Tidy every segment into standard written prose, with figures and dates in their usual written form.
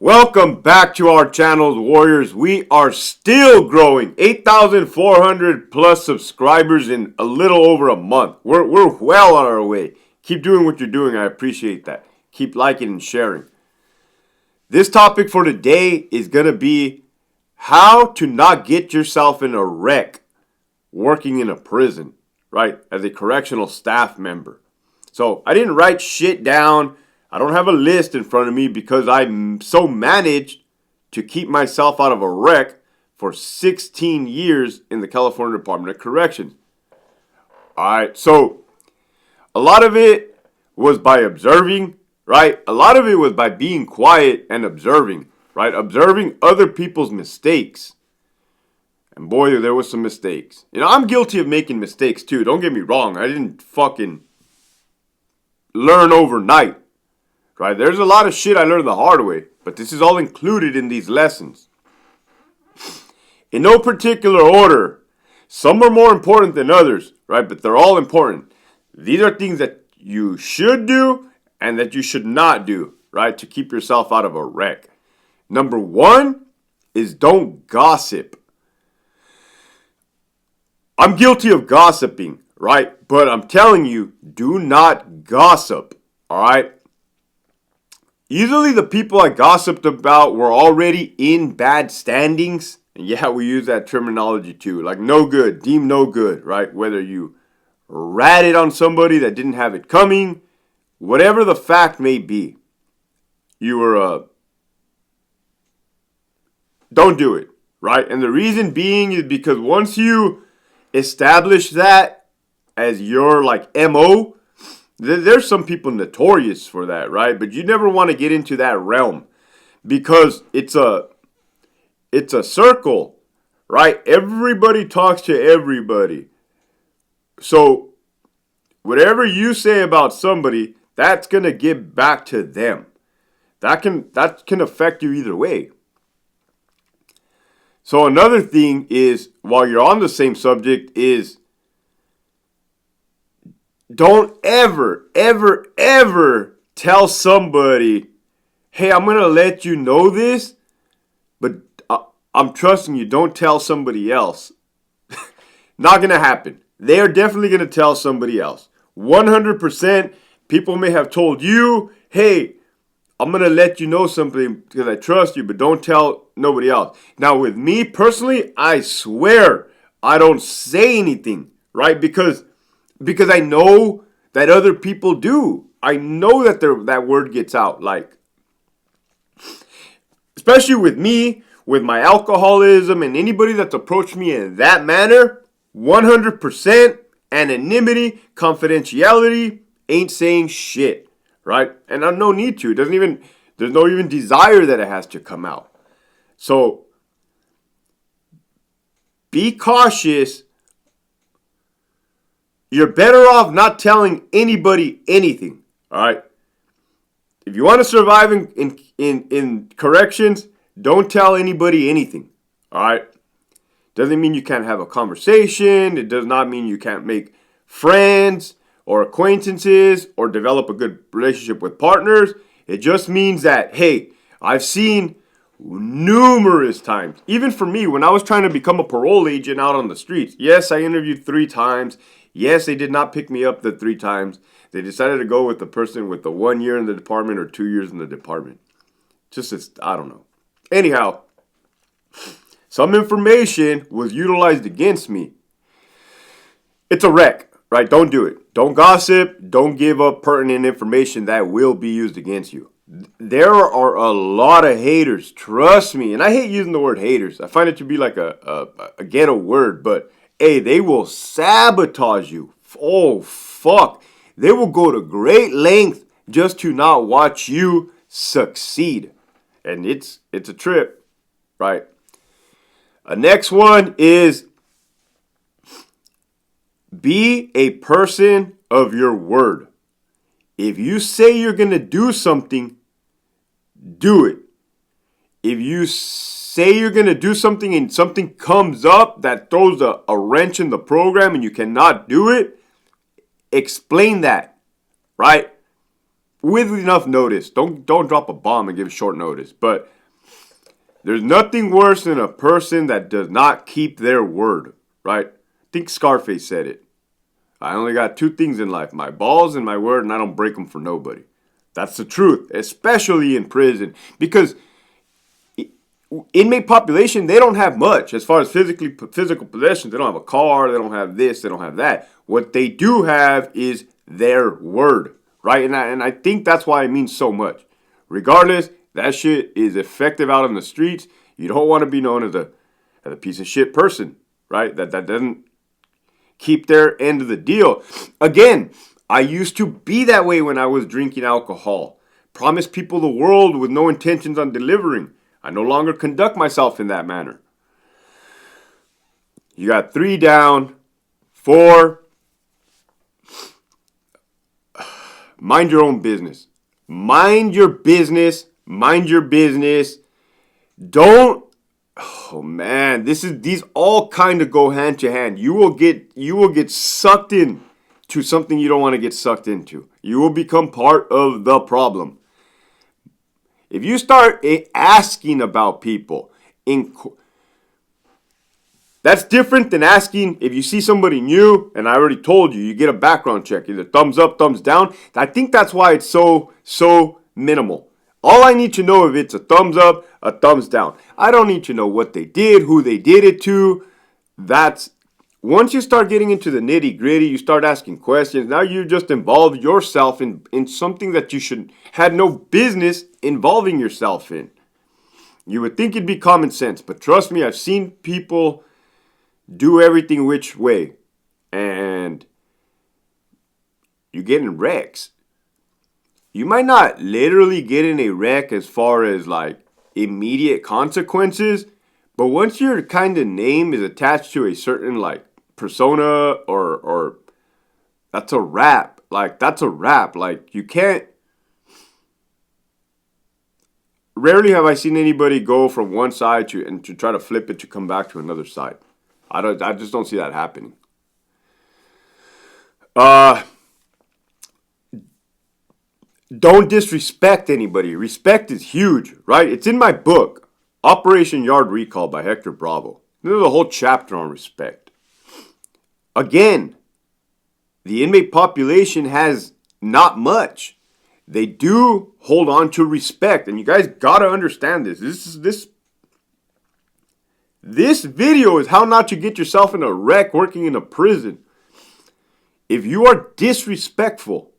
Welcome back to our channel, Warriors. We are still growing. 8,400 plus subscribers in a little over a month. We're well on our way. Keep doing what you're doing. I appreciate that. Keep liking and sharing. This topic for today is going to be how to not get yourself in a wreck working in a prison, right? As a correctional staff member. So I didn't write shit down. I don't have a list in front of me because I so managed to keep myself out of a wreck for 16 years in the California Department of Corrections. Alright, so a lot of it was by observing, right? A lot of it was by being quiet and observing, right? Observing other people's mistakes. And boy, there was some mistakes. You know, I'm guilty of making mistakes too. Don't get me wrong. I didn't fucking learn overnight. Right? There's a lot of shit I learned the hard way, but this is all included in these lessons. In no particular order. Some are more important than others, right? But they're all important. These are things that you should do and that you should not do, right? To keep yourself out of a wreck. Number one is don't gossip. I'm guilty of gossiping, right? But I'm telling you, do not gossip, all right? Usually the people I gossiped about were already in bad standings. And yeah, we use that terminology too. Like no good, deemed no good, right? Whether you ratted on somebody that didn't have it coming, whatever the fact may be, you were don't do it, right? And the reason being is because once you establish that as your like MO, there's some people notorious for that, right? But you never want to get into that realm because it's a circle, right? Everybody talks to everybody. So whatever you say about somebody, that's going to get back to them. That can affect you either way. So another thing is, while you're on the same subject, is don't ever tell somebody, hey, I'm going to let you know this, but I'm trusting you. Don't tell somebody else. Not going to happen. They are definitely going to tell somebody else. 100% people may have told you, hey, I'm going to let you know something because I trust you, but don't tell nobody else. Now, with me personally, I swear I don't say anything, right? Because I know that other people do. I know that that word gets out. Like, especially with me, with my alcoholism and anybody that's approached me in that manner, 100% anonymity, confidentiality, ain't saying shit, right? And I no need to. There's no even desire that it has to come out. So, be cautious. You're better off not telling anybody anything, all right? If you want to survive in corrections, don't tell anybody anything, all right? Doesn't mean you can't have a conversation. It does not mean you can't make friends or acquaintances or develop a good relationship with partners. It just means that, hey, I've seen numerous times, even for me, when I was trying to become a parole agent out on the streets. Yes, I interviewed 3 times. Yes, they did not pick me up the 3 times. They decided to go with the person with the 1 year in the department or 2 years in the department. I don't know. Anyhow, some information was utilized against me. It's a wreck, right? Don't do it. Don't gossip. Don't give up pertinent information that will be used against you. There are a lot of haters, trust me. And I hate using the word haters. I find it to be like a ghetto word, but hey, they will sabotage you. Oh, fuck. They will go to great length just to not watch you succeed. And it's a trip, right? Next one is be a person of your word. If you say you're going to do something, do it. If you say you're going to do something and something comes up that throws a wrench in the program and you cannot do it, explain that, right? with enough notice. Don't drop a bomb and give short notice. But there's nothing worse than a person that does not keep their word, right? I think Scarface said it. I only got two things in life, my balls and my word, and I don't break them for nobody. That's the truth, especially in prison. Because inmate population, they don't have much as far as physical possessions. They don't have a car, they don't have this, they don't have that. What they do have is their word, right? And I think that's why it means so much. Regardless, that shit is effective out in the streets. You don't want to be known as a piece of shit person, right? That doesn't keep their end of the deal. Again, I used to be that way when I was drinking alcohol. Promised people the world with no intentions on delivering. I no longer conduct myself in that manner. You got 3 down, 4. Mind your own business. Mind your business. Mind your business. Don't. Oh man, these all kind of go hand to hand. You will get sucked in to something you don't want to get sucked into. You will become part of the problem. If you start asking about people, that's different than asking if you see somebody new, and I already told you, you get a background check, either thumbs up, thumbs down. I think that's why it's so minimal. All I need to know if it's a thumbs up, a thumbs down. I don't need to know what they did, who they did it to. Once you start getting into the nitty gritty, you start asking questions. Now you just involve yourself in something that you had no business involving yourself in. You would think it'd be common sense, but trust me, I've seen people do everything which way, and you get in wrecks. You might not literally get in a wreck as far as like immediate consequences, but once your kind of name is attached to a certain like persona or that's a wrap. Like that's a wrap. Like you can't. Rarely have I seen anybody go from one side to try to flip it to come back to another side. I just don't see that happening. Don't disrespect anybody. Respect is huge, right? It's in my book, Operation Yard Recall by Hector Bravo. There's a whole chapter on respect. Again, the inmate population has not much. They do hold on to respect, and you guys gotta understand this. This video is how not to get yourself in a wreck working in a prison. If you are disrespectful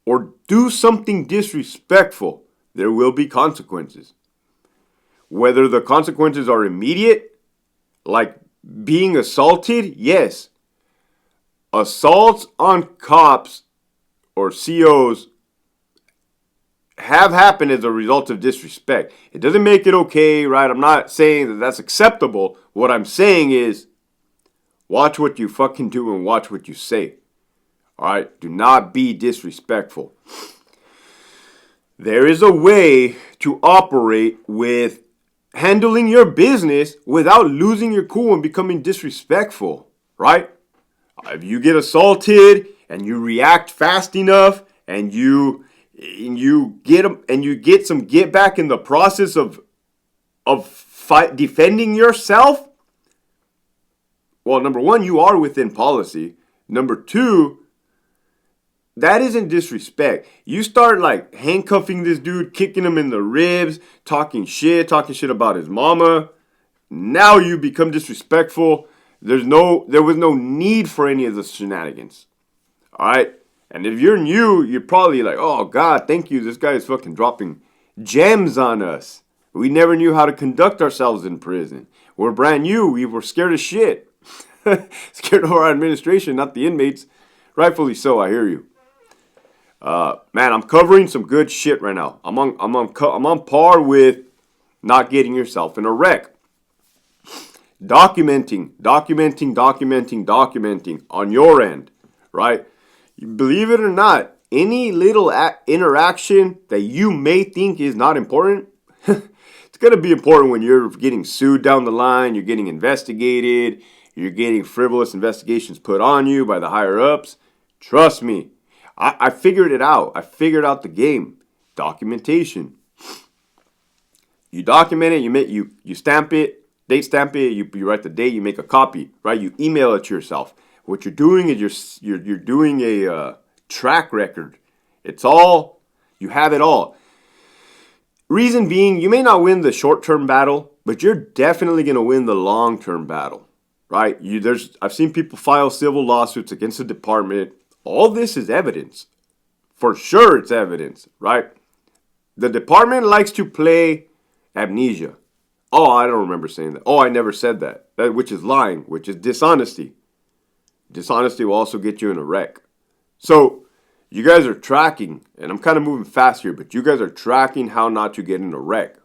or do something disrespectful, there will be consequences. Whether the consequences are immediate, like being assaulted, yes. Assaults on cops or COs have happened as a result of disrespect. It doesn't make it okay, right? I'm not saying that that's acceptable. What I'm saying is, watch what you fucking do and watch what you say. All right? Do not be disrespectful. There is a way to operate with handling your business without losing your cool and becoming disrespectful, right? If you get assaulted and you react fast enough and you get some get back in the process of defending yourself, well, number one, you are within policy. Number two, that isn't disrespect. You start like handcuffing this dude, kicking him in the ribs, talking shit about his mama. Now you become disrespectful. There was no need for any of the shenanigans. All right? And if you're new, you're probably like, oh, God, thank you. This guy is fucking dropping gems on us. We never knew how to conduct ourselves in prison. We're brand new. We were scared of shit. Scared of our administration, not the inmates. Rightfully so, I hear you. Man, I'm covering some good shit right now. I'm on par with not getting yourself in a wreck. Documenting on your end, right? Believe it or not, any little interaction that you may think is not important, it's going to be important when you're getting sued down the line, you're getting investigated, you're getting frivolous investigations put on you by the higher ups. Trust me, I figured it out. I figured out the game. Documentation. You document it, you stamp it, date stamp it, you write the date, you make a copy, right? You email it to yourself. What you're doing is you're doing a track record. It's all, you have it all. Reason being, you may not win the short-term battle, but you're definitely going to win the long-term battle, right? I've seen people file civil lawsuits against the department. All this is evidence. For sure it's evidence, right? The department likes to play amnesia. Oh, I don't remember saying that. Oh, I never said that. Which is lying, which is dishonesty. Dishonesty will also get you in a wreck. So, you guys are tracking, and I'm kind of moving fast here, but you guys are tracking how not to get in a wreck.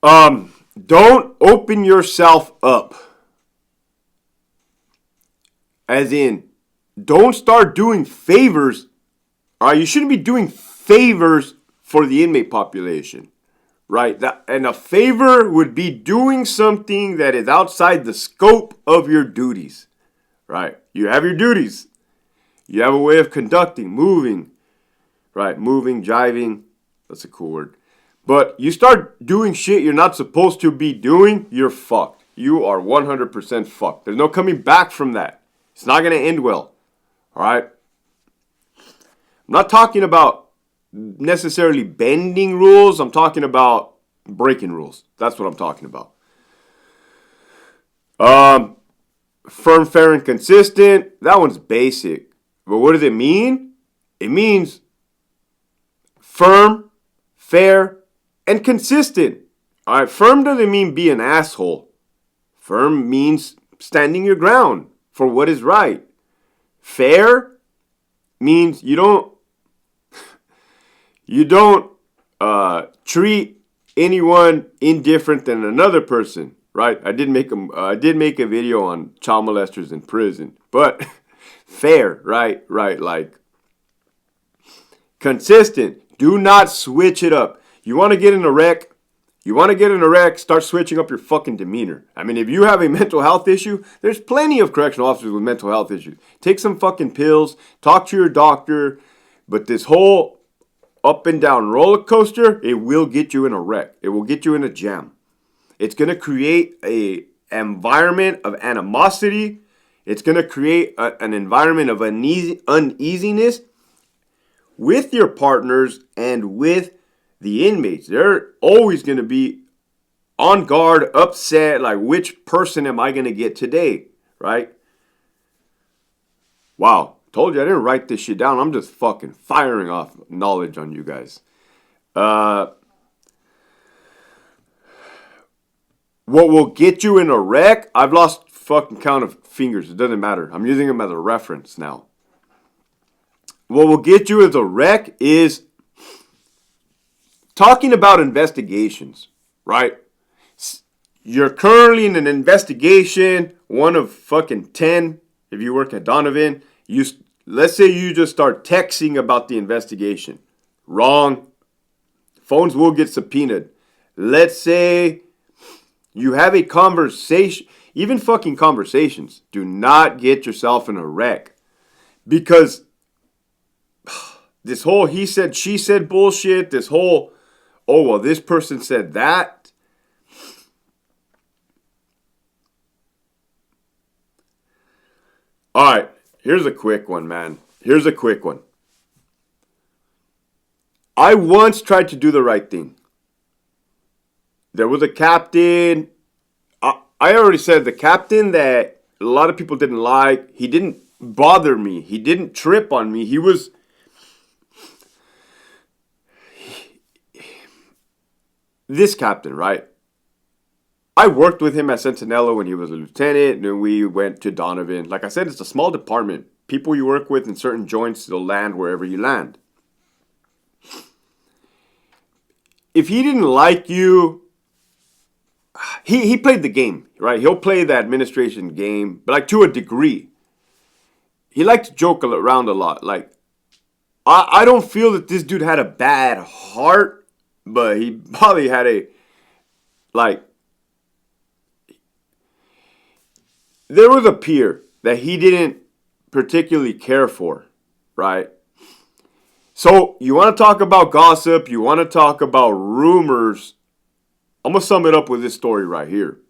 Don't open yourself up. As in, don't start doing favors. All right, you shouldn't be doing favors for the inmate population, right? And a favor would be doing something that is outside the scope of your duties, right? You have your duties. You have a way of conducting, moving, right? Moving, jiving. That's a cool word. But you start doing shit you're not supposed to be doing, you're fucked. You are 100% fucked. There's no coming back from that. It's not going to end well, all right? I'm not talking about necessarily bending rules. I'm talking about breaking rules. That's what I'm talking about. Firm, fair, and consistent. That one's basic. But what does it mean? It means firm, fair, and consistent. All right, firm doesn't mean be an asshole. Firm means standing your ground for what is right. Fair means you don't treat anyone indifferent than another person, right? I did make a video on child molesters in prison, but fair, right, like consistent. Do not switch it up. You want to get in a wreck? Start switching up your fucking demeanor. I mean, if you have a mental health issue, there's plenty of correctional officers with mental health issues. Take some fucking pills, talk to your doctor, but this whole up and down roller coaster, it will get you in a wreck. It will get you in a jam. It's going to create an environment of animosity. It's going to create an environment of uneasiness with your partners and with the inmates. They're always going to be on guard, upset, like, which person am I going to get today, right? Wow, told you I didn't write this shit down. I'm just fucking firing off knowledge on you guys. What will get you in a wreck? I've lost fucking count of fingers. It doesn't matter. I'm using them as a reference now. What will get you as a wreck is talking about investigations, right? You're currently in an investigation, one of fucking 10, if you work at Donovan. Let's say you just start texting about the investigation. Wrong. Phones will get subpoenaed. Let's say you have a conversation, even fucking conversations. Do not get yourself in a wreck. Because this whole he said, she said bullshit, this whole, oh, well, this person said that. All right, here's a quick one, man. Here's a quick one. I once tried to do the right thing. There was a captain. I already said the captain that a lot of people didn't like. He didn't bother me. He didn't trip on me. He was... This captain, right? I worked with him at Centinela when he was a lieutenant, and then we went to Donovan. Like I said, it's a small department. People you work with in certain joints, they'll land wherever you land. If he didn't like you, he played the game, right? He'll play the administration game, but like to a degree. He liked to joke around a lot. Like, I don't feel that this dude had a bad heart, but he probably had a, like, there was a peer that he didn't particularly care for, right? So you want to talk about gossip, you want to talk about rumors. I'm going to sum it up with this story right here.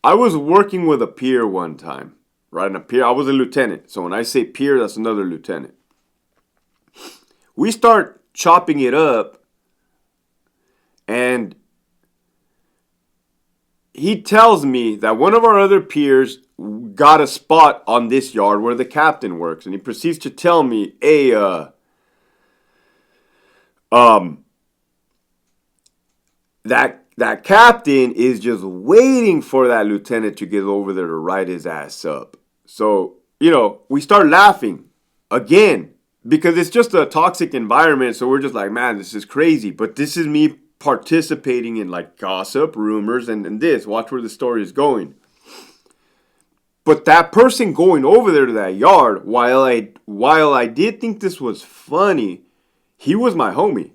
I was working with a peer one time, right? And a peer, I was a lieutenant. So when I say peer, that's another lieutenant. We start chopping it up, and he tells me that one of our other peers got a spot on this yard where the captain works. And he proceeds to tell me, hey, that captain is just waiting for that lieutenant to get over there to write his ass up. So, we start laughing again because it's just a toxic environment. So we're just like, man, this is crazy. But this is me participating in like gossip, rumors, and this. Watch where the story is going. But that person going over there to that yard, while I did think this was funny, he was my homie,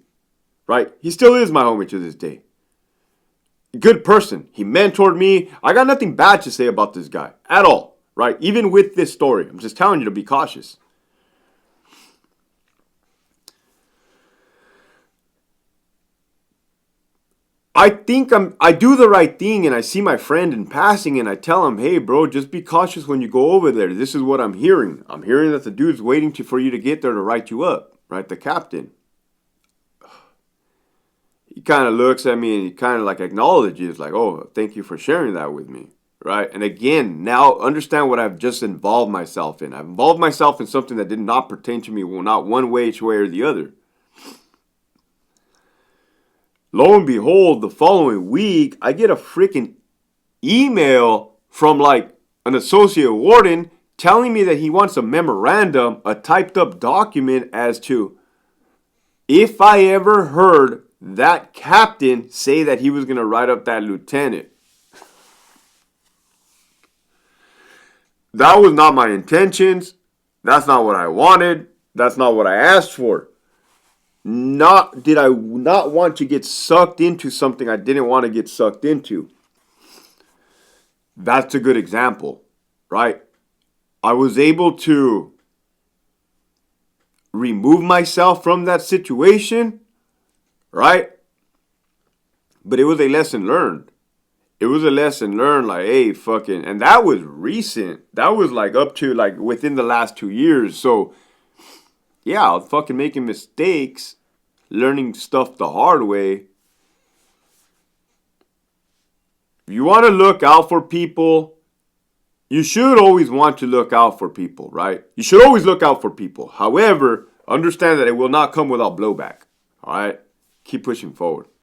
right? He still is my homie to this day. Good person. He mentored me. I got nothing bad to say about this guy at all, right? Even with this story. I'm just telling you to be cautious. I think I do the right thing, and I see my friend in passing and I tell him, hey bro, just be cautious when you go over there. This is what I'm hearing. I'm hearing that the dude's waiting for you to get there to write you up, right? The captain. He kind of looks at me and he kind of like acknowledges, like, oh, thank you for sharing that with me, right? And again, now understand what I've just involved myself in. I've involved myself in something that did not pertain to me, well, not one way or the other. Lo and behold, the following week, I get a freaking email from like an associate warden telling me that he wants a memorandum, a typed up document as to if I ever heard that captain say that he was going to write up that lieutenant. That was not my intentions. That's not what I wanted. That's not what I asked for. Did I not want to get sucked into something I didn't want to get sucked into. That's a good example, right? I was able to remove myself from that situation, right? But it was a lesson learned. It was a lesson learned, like, hey, fucking, and that was recent. That was like up to like within the last 2 years. So, yeah, I was fucking making mistakes, learning stuff the hard way. If you want to look out for people, you should always want to look out for people, right? You should always look out for people. However, understand that it will not come without blowback, all right? Keep pushing forward.